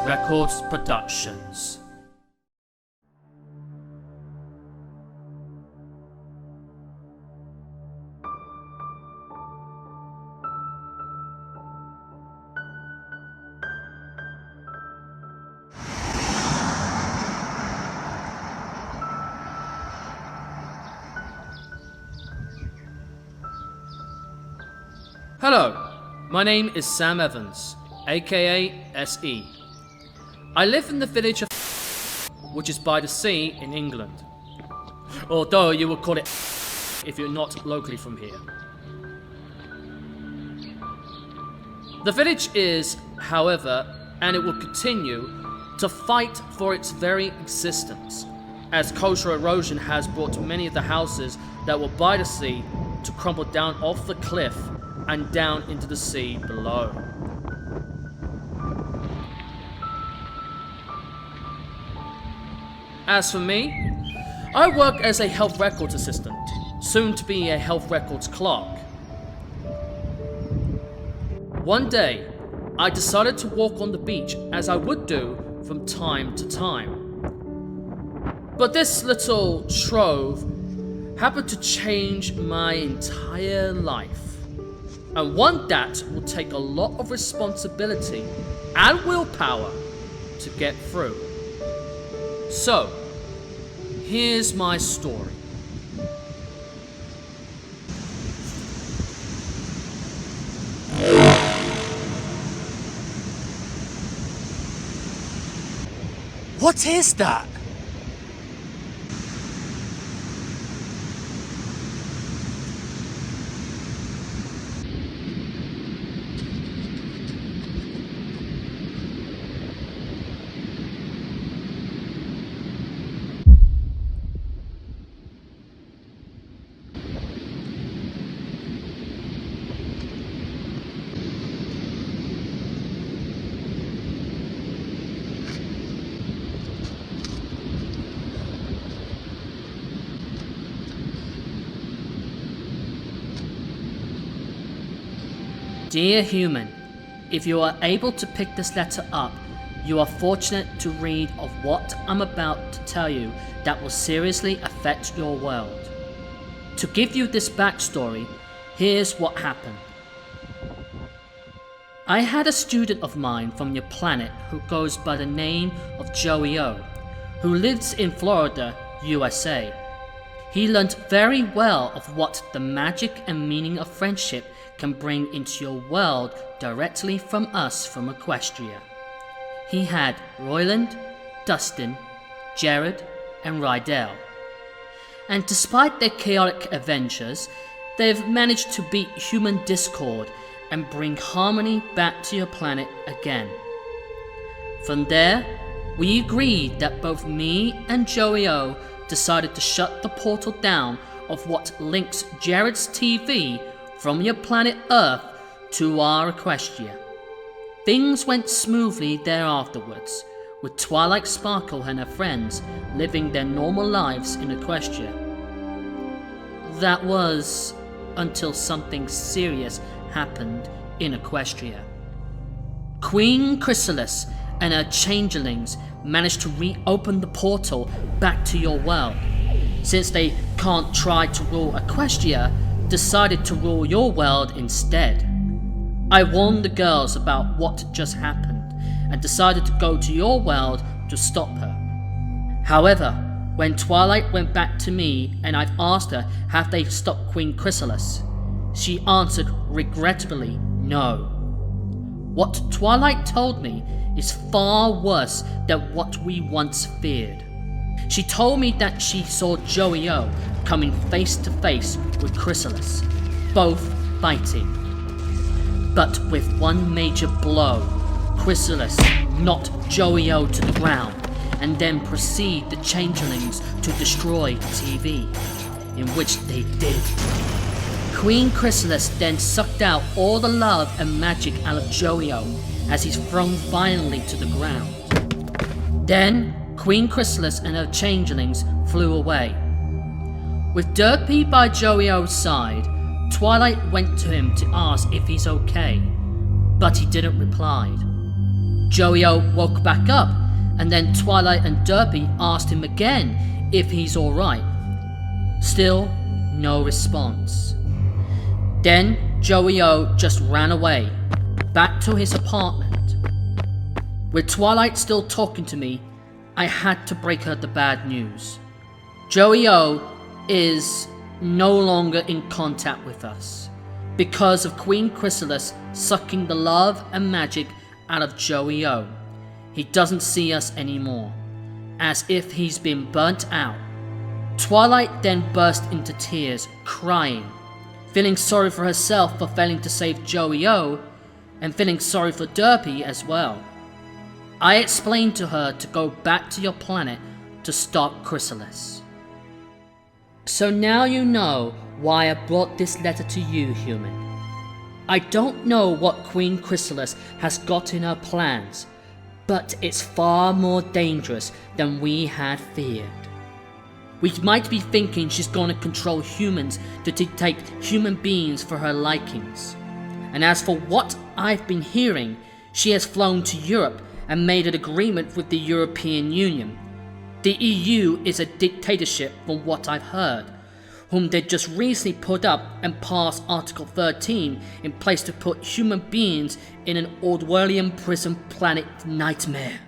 Records Productions. Hello, my name is Sam Evans, aka SE. I live in the village of which is by the sea in England. Although you would call it if you're not locally from here. The village is, however, and it will continue to fight for its very existence, as coastal erosion has brought many of the houses that were by the sea to crumble down off the cliff and down into the sea below. As for me, I work as a health records assistant, soon to be a health records clerk. One day, I decided to walk on the beach as I would do from time to time. But this little shrove happened to change my entire life. And one that will take a lot of responsibility and willpower to get through. So, here's my story. What is that? Dear human, if you are able to pick this letter up, you are fortunate to read of what I'm about to tell you that will seriously affect your world. To give you this backstory, here's what happened. I had a student of mine from your planet who goes by the name of Joey O, who lives in Florida, USA. He learned very well of what the magic and meaning of friendship can bring into your world directly from us from Equestria. He had Royland, Dustin, Jared, and Rydell. And despite their chaotic adventures, they've managed to beat human discord and bring harmony back to your planet again. From there, we agreed that both me and Joey O decided to shut the portal down of what links Jared's TV from your planet Earth to our Equestria. Things went smoothly there afterwards, with Twilight Sparkle and her friends living their normal lives in Equestria. That was until something serious happened in Equestria. Queen Chrysalis and her changelings managed to reopen the portal back to your world. Since they can't try to rule Equestria, decided to rule your world instead. I warned the girls about what just happened and decided to go to your world to stop her. However, when Twilight went back to me and I've asked her have they stopped Queen Chrysalis, she answered regrettably no. What Twilight told me is far worse than what we once feared. She told me that she saw Joey O coming face to face with Chrysalis, both fighting. But with one major blow, Chrysalis knocked Joey O to the ground and then proceed the changelings to destroy the TV, in which they did. Queen Chrysalis then sucked out all the love and magic out of Joey O as he's thrown violently to the ground. Then Queen Chrysalis and her changelings flew away. With Derpy by Joey O's side, Twilight went to him to ask if he's okay, but he didn't reply. Joey-O woke back up, and then Twilight and Derpy asked him again if he's alright. Still, no response. Then Joey-O just ran away, back to his apartment. With Twilight still talking to me, I had to break her the bad news. Joey-O is no longer in contact with us because of Queen Chrysalis sucking the love and magic out of Joey-O. He doesn't see us anymore, as if he's been burnt out. Twilight then burst into tears, crying, feeling sorry for herself for failing to save Joey-O, and feeling sorry for Derpy as well. I explained to her to go back to your planet to stop Chrysalis. So now you know why I brought this letter to you, human. I don't know what Queen Chrysalis has got in her plans, but it's far more dangerous than we had feared. We might be thinking she's going to control humans to dictate human beings for her likings. And as for what I've been hearing, she has flown to Europe and made an agreement with the European Union. The EU is a dictatorship from what I've heard, whom they just recently put up and passed Article 13 in place to put human beings in an Orwellian prison planet nightmare.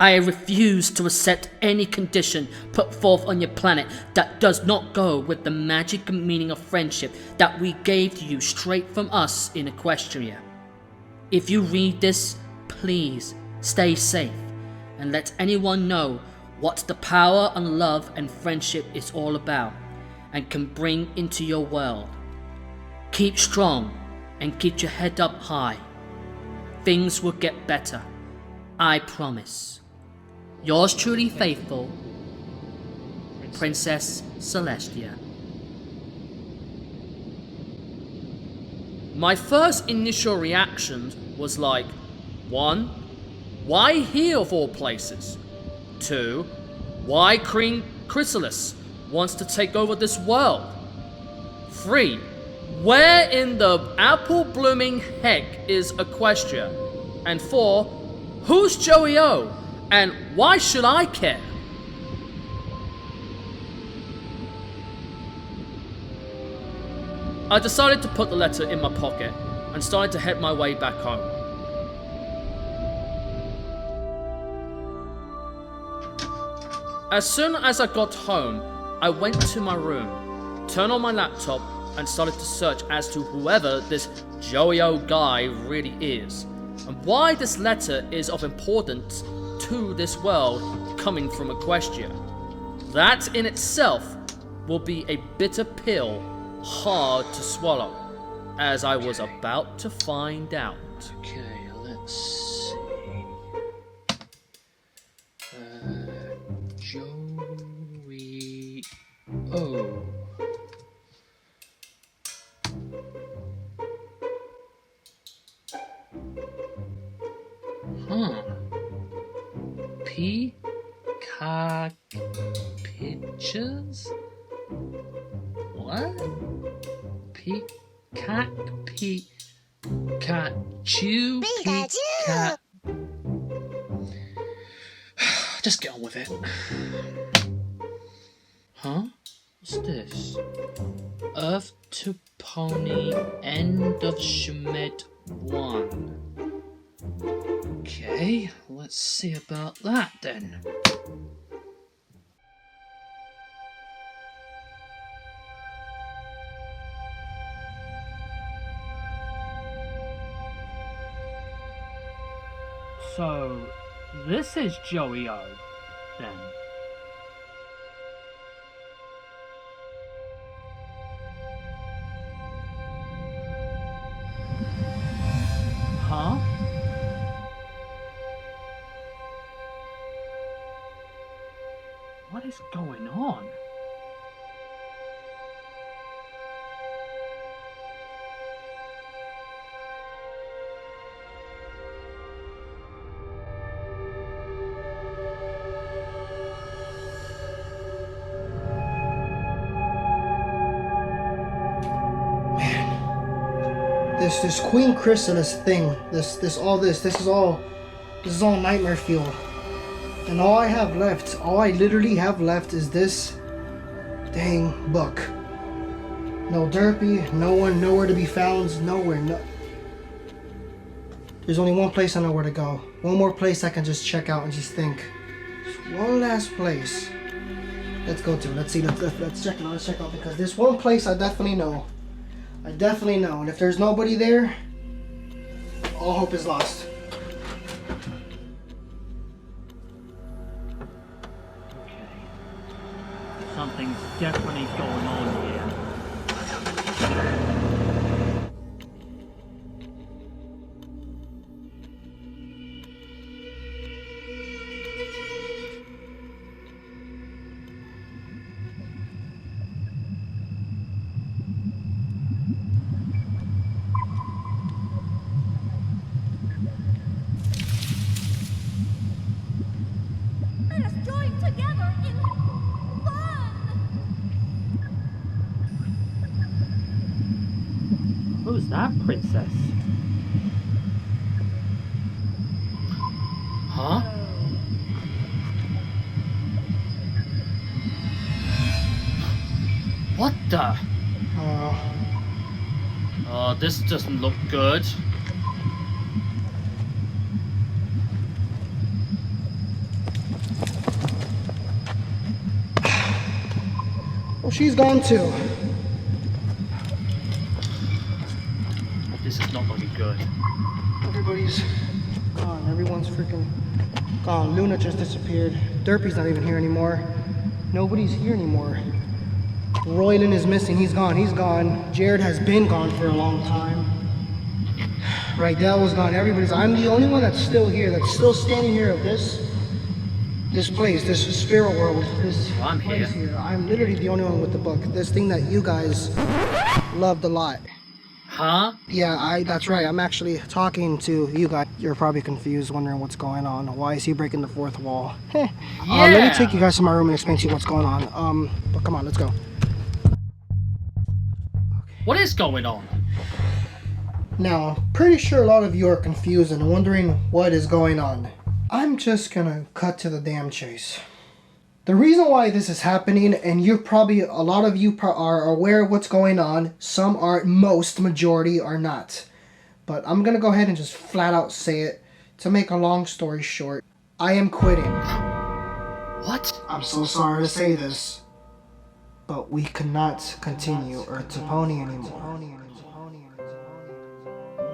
I refuse to accept any condition put forth on your planet that does not go with the magic and meaning of friendship that we gave to you straight from us in Equestria. If you read this, please stay safe and let anyone know what the power and love and friendship is all about and can bring into your world. Keep strong and keep your head up high. Things will get better, I promise. Yours truly faithful, Princess Celestia. My first initial reaction was like, 1. Why here of all places? 2. Why Queen Chrysalis wants to take over this world? 3. Where in the apple blooming heck is Equestria? And 4. Who's Joey-O? And why should I care? I decided to put the letter in my pocket and started to head my way back home. As soon as I got home, I went to my room, turned on my laptop, and started to search as to whoever this Joey-O guy really is, and why this letter is of importance to this world coming from Equestria. That in itself will be a bitter pill, hard to swallow, as I was about to find out. Okay, let's see. Joey-O. Huh. Peacock pictures? What? Peacock, Pikachu, Peacock. Just get on with it. Huh? What's this? Earth to Pony, end of Shemed 1. Okay, let's see about that then. So, this is Joey-O, then. Huh? What is going on? This Queen Chrysalis thing, this is all nightmare fuel. And all I literally have left is this dang book. No Derpy, no one, nowhere to be found, nowhere, no. There's only one place I know where to go. One more place I can just check out and just think. Just one last place. Let's go to. Let's see. Let's check it out. Let's check out, because there's one place I definitely know. And if there's nobody there, all hope is lost. Okay. Something's definitely going on here. Let us join together in one. Who's that princess? Huh? What the? Oh, this doesn't look good. Well, she's gone too. This is not looking good. Everybody's gone. Everyone's freaking gone. Luna just disappeared. Derpy's not even here anymore. Nobody's here anymore. Roylan is missing. He's gone. He's gone. Jared has been gone for a long time. Rydell was gone. Everybody's. I'm the only one that's still here. That's still standing here of this place, this spirit world, this I'm place here. here. I'm literally the only one with the book. This thing that you guys loved a lot. Huh? Yeah, that's right. I'm actually talking to you guys. You're probably confused, wondering what's going on. Why is he breaking the fourth wall? Let me take you guys to my room and explain to you what's going on. But come on, let's go. What is going on? Now, pretty sure a lot of you are confused and wondering what is going on. I'm just gonna cut to the damn chase. The reason why this is happening, and a lot of you are aware of what's going on. Some aren't, majority are not. But I'm gonna go ahead and just flat out say it. To make a long story short, I am quitting. What? I'm so sorry to say this, but we cannot continue Earth to Pony anymore.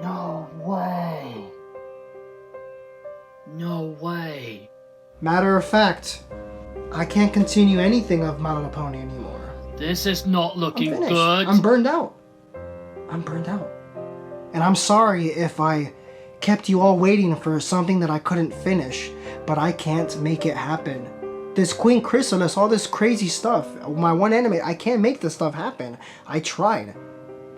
No way. No way. Matter of fact, I can't continue anything of My Little Pony anymore. This is not I'm looking finished. good. I'm burned out. And I'm sorry if I kept you all waiting for something that I couldn't finish, but I can't make it happen. This Queen Chrysalis, all this crazy stuff, my one enemy, I can't make this stuff happen. I tried,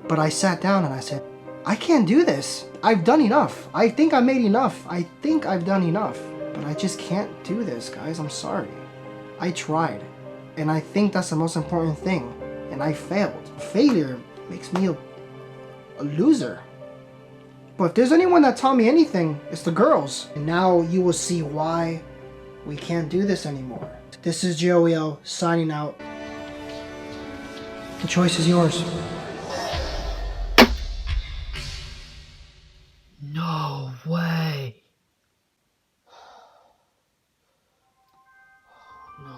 but I sat down and I said, I can't do this. I've done enough. I think I made enough. I think I've done enough, but I just can't do this, guys. I'm sorry. I tried, and I think that's the most important thing, and I failed. Failure makes me a loser. But if there's anyone that taught me anything, it's the girls. And now you will see why we can't do this anymore. This is Joey signing out. The choice is yours. No way. No.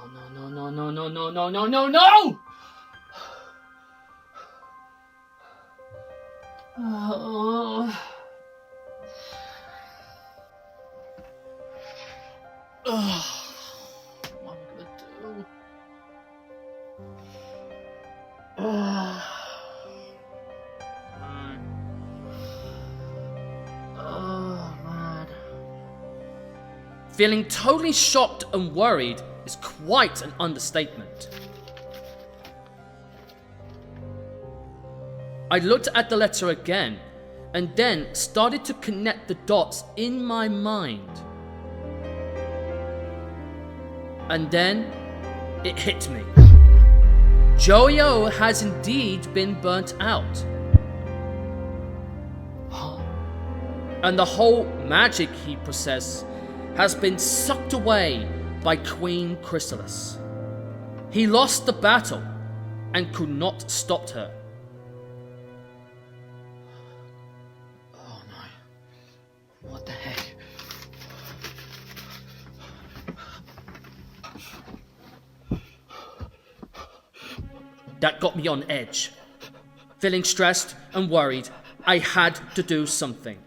What am I gonna do? Man. Feeling totally shocked and worried is quite an understatement. I looked at the letter again, and then started to connect the dots in my mind. And then, it hit me. Joey-O has indeed been burnt out. and the whole magic he possessed has been sucked away by Queen Chrysalis. He lost the battle and could not stop her. Oh no. What the heck? That got me on edge. Feeling stressed and worried, I had to do something.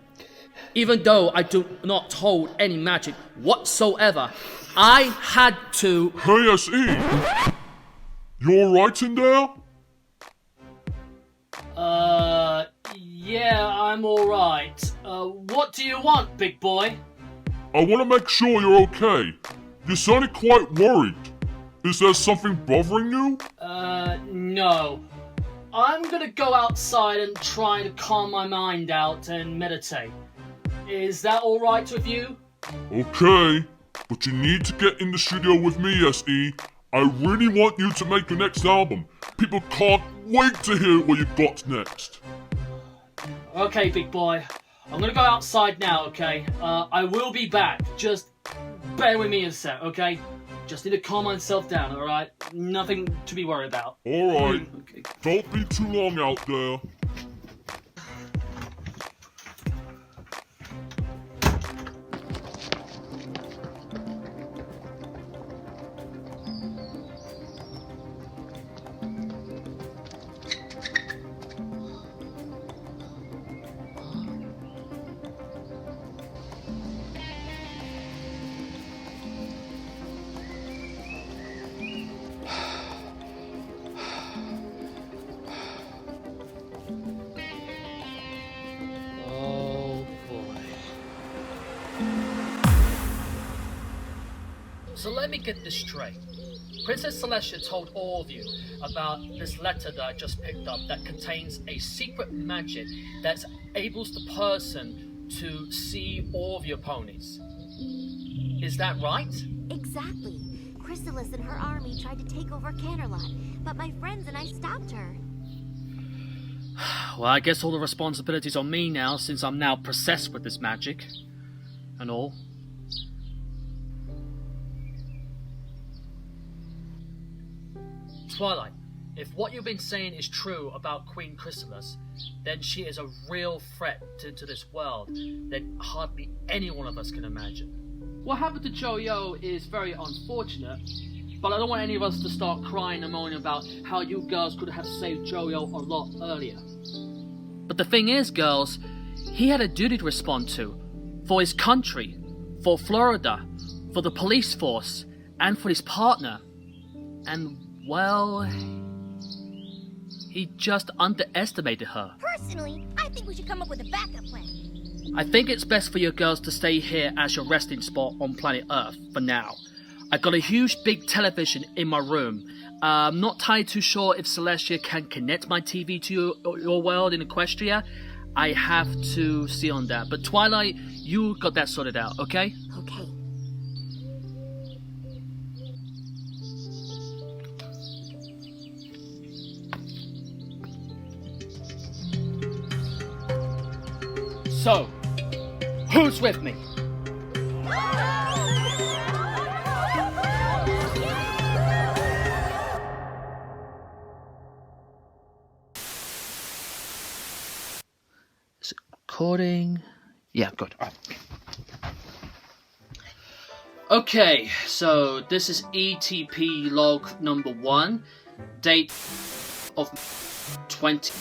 Even though I do not hold any magic whatsoever, I had to... Hey, SE! You alright in there? Yeah, I'm alright. What do you want, big boy? I want to make sure you're okay. You sounded quite worried. Is there something bothering you? No. I'm gonna go outside and try to calm my mind out and meditate. Is that alright with you? Okay, but you need to get in the studio with me, SE. I really want you to make your next album. People can't wait to hear what you've got next. Okay, big boy. I'm gonna go outside now, okay? I will be back. Just bear with me a sec, okay? Just need to calm myself down, alright? Nothing to be worried about. Alright, Okay. don't be too long out there. Oh boy. So let me get this straight. Princess Celestia told all of you about this letter that I just picked up that contains a secret magic that enables the person to see all of your ponies. Is that right? Exactly. Chrysalis and her army tried to take over Canterlot, but my friends and I stopped her. Well, I guess all the responsibility's on me now, since I'm now possessed with this magic. And all. Twilight, if what you've been saying is true about Queen Chrysalis, then she is a real threat to this world that hardly any one of us can imagine. What happened to Joe is very unfortunate, but I don't want any of us to start crying and moaning about how you girls could have saved Joe a lot earlier. But the thing is, girls, he had a duty to respond to. For his country, for Florida, for the police force, and for his partner. And, well, he just underestimated her. Personally, I think we should come up with a backup plan. I think it's best for you girls to stay here as your resting spot on planet Earth for now. I got a huge big television in my room. I'm not entirely too sure if Celestia can connect my TV to your world in Equestria. I have to see on that. But Twilight, you got that sorted out, okay? Okay. So, who's with me? Is it recording? Yeah, good. All right. Okay, so this is ETP log number 1, date of 20.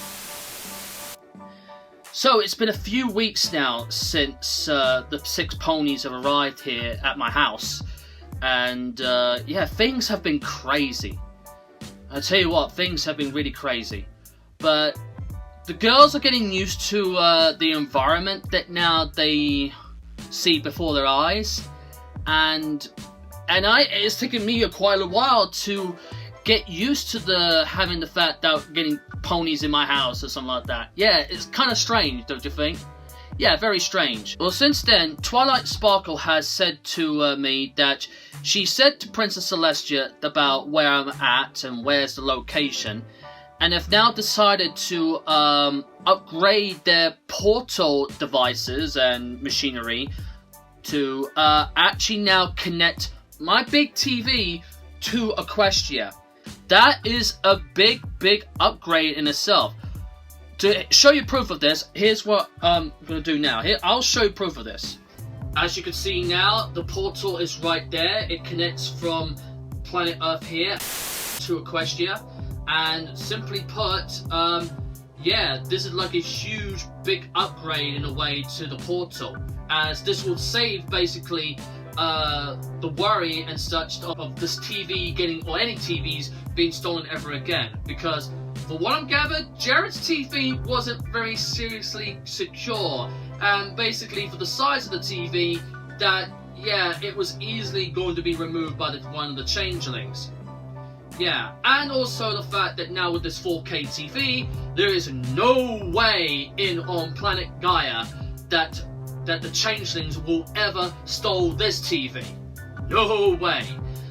So it's been a few weeks now since the 6 ponies have arrived here at my house, and yeah, things have been crazy. I tell you what, things have been really crazy. But the girls are getting used to the environment that now they see before their eyes, and it's taken me quite a while to get used to having the fact that getting ponies in my house or something like that. Yeah, it's kind of strange, don't you think? Yeah, very strange. Well, since then, Twilight Sparkle has said to me that she said to Princess Celestia about where I'm at and where's the location, and have now decided to upgrade their portal devices and machinery to actually now connect my big TV to Equestria. That is a big upgrade in itself. To show you proof of this, here's what I'm going to do now. Here, I'll show you proof of this. As you can see now, the portal is right there. It connects from planet Earth here to Equestria. And simply put, yeah, this is like a huge, big upgrade in a way to the portal. As this will save, basically, the worry and such of this TV getting, or any TVs being stolen ever again. Because for what I'm gathered, Jared's TV wasn't very seriously secure, and basically for the size of the TV, that, yeah, it was easily going to be removed by one of the changelings. Yeah, and also the fact that now with this 4K TV, there is no way on planet Gaia that the changelings will ever stole this TV. No way.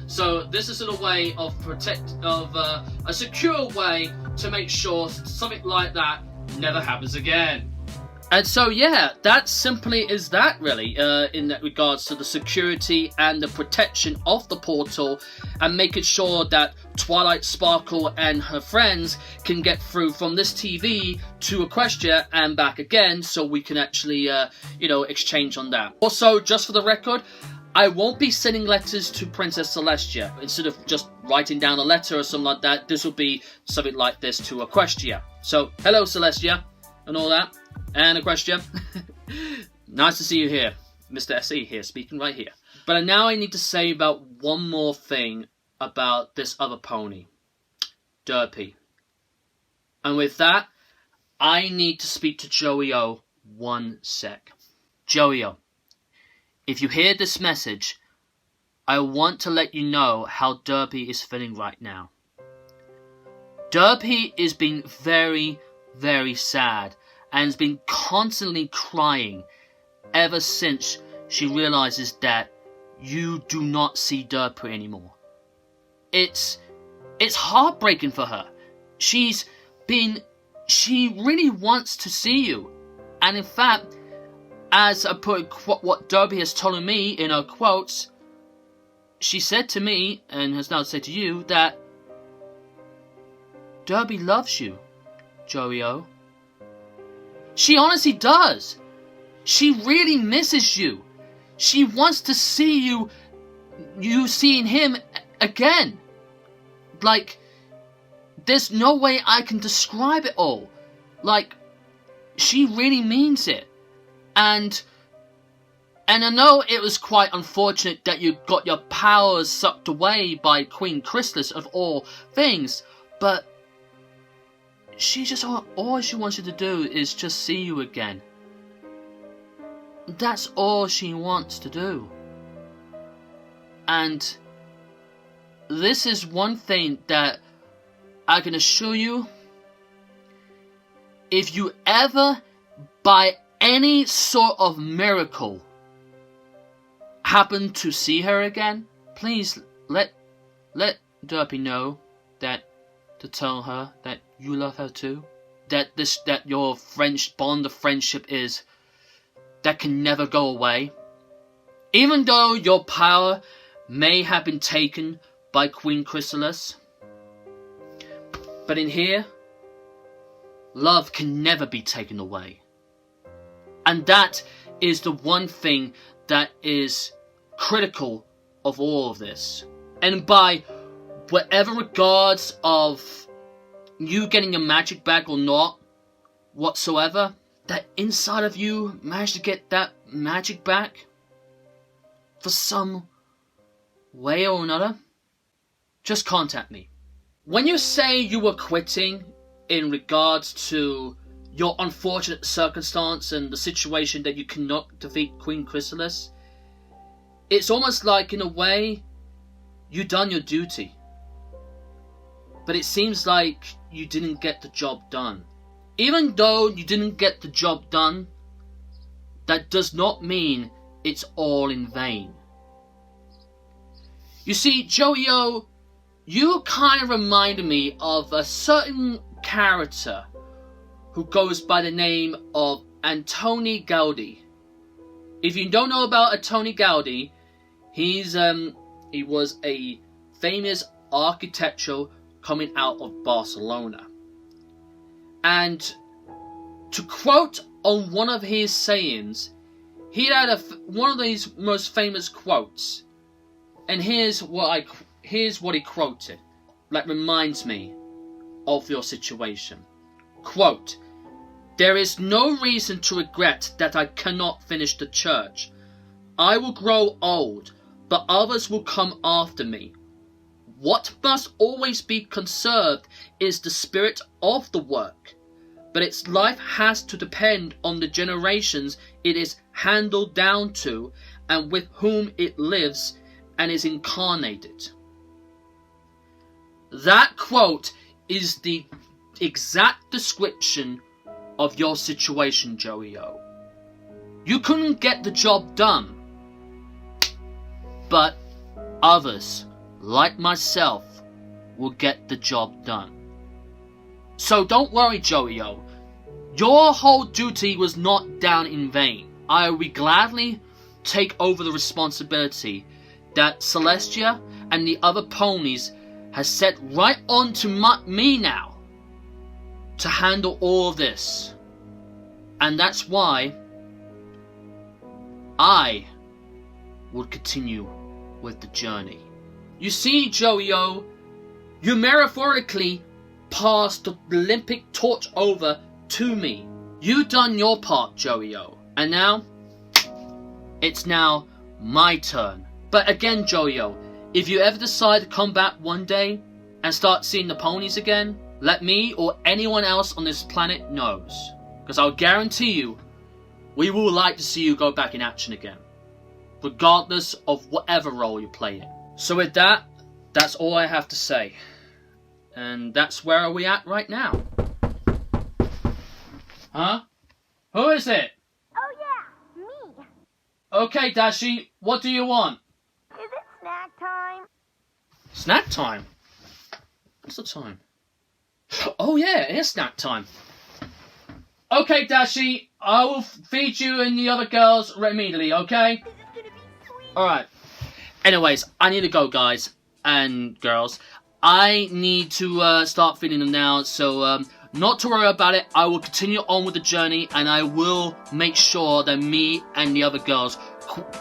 So this is in a way of a secure way to make sure something like that never happens again. And so yeah, that simply is that really, in that regards to the security and the protection of the portal, and making sure that Twilight Sparkle and her friends can get through from this TV to Equestria and back again, so we can actually, exchange on that. Also, just for the record, I won't be sending letters to Princess Celestia. Instead of just writing down a letter or something like that, this will be something like this to Equestria. So, hello Celestia, and all that, and Equestria. Nice to see you here. Mr. SE here, speaking right here. But now I need to say about one more thing about this other pony, Derpy. And with that, I need to speak to Joey-O 1 sec. Joey-O, if you hear this message, I want to let you know how Derpy is feeling right now. Derpy is being very, very sad and has been constantly crying ever since she realizes that you do not see Derpy anymore. It's heartbreaking for her. She really wants to see you. And in fact, as I put what Derpy has told me in her quotes, she said to me, and has now said to you, that Derpy loves you, Joey-O. She honestly does. She really misses you. She wants to see you seeing him again. Like, there's no way I can describe it all. Like, she really means it. And I know it was quite unfortunate that you got your powers sucked away by Queen Chrysalis of all things, but she just, all she wants you to do is just see you again. That's all she wants to do. And this is one thing that I can assure you, if you ever, by any sort of miracle, happen to see her again, please let Derpy know to tell her that you love her too. That your bond of friendship that can never go away. Even though your power may have been taken by Queen Chrysalis, but in here, love can never be taken away. And that is the one thing that is critical of all of this. And by whatever regards of you getting a magic bag or not, whatsoever, that inside of you managed to get that magic back for some way or another, just contact me. When you say you were quitting in regards to your unfortunate circumstance and the situation that you cannot defeat Queen Chrysalis, it's almost like, in a way, you done your duty. But it seems like you didn't get the job done. Even though you didn't get the job done, that does not mean it's all in vain. You see, Joey-O, you kind of reminded me of a certain character who goes by the name of Antoni Gaudi. If you don't know about Antoni Gaudi, he was a famous architectural coming out of Barcelona. And to quote on one of his sayings, he had one of these most famous quotes, and here's what he quoted that reminds me of your situation. Quote, "There is no reason to regret that I cannot finish the church. I will grow old, but others will come after me. What must always be conserved is the spirit of the work, but its life has to depend on the generations it is handed down to and with whom it lives and is incarnated." That quote is the exact description of your situation, Joey O. You couldn't get the job done, but others, like myself, will get the job done. So don't worry, Joey O. Your whole duty was not done in vain. I will gladly take over the responsibility that Celestia and the other ponies has set right on to me now to handle all of this. And that's why I would continue with the journey. You see, Joey O, you metaphorically passed the Olympic torch over to me. You done your part, Joey O. And now, it's now my turn. But again, Joey O, if you ever decide to come back one day and start seeing the ponies again, let me or anyone else on this planet knows. Because I'll guarantee you, we will like to see you go back in action again, regardless of whatever role you play in. So with that, that's all I have to say. And that's where are we at right now. Huh? Who is it? Oh yeah, me. Okay, Dashi, what do you want? Is it snack time? Snack time? What's the time? Oh yeah, it is snack time. Okay, Dashi, I will feed you and the other girls immediately, okay? This is gonna be sweet. Alright. Anyways, I need to go, guys and girls. I need to start feeding them now, so not to worry about it. I will continue on with the journey, and I will make sure that me and the other girls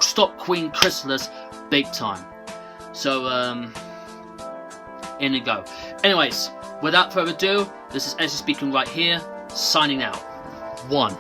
stop Queen Chrysalis big time. So, in you go. Anyways, without further ado, this is Ezra speaking right here, signing out. 1.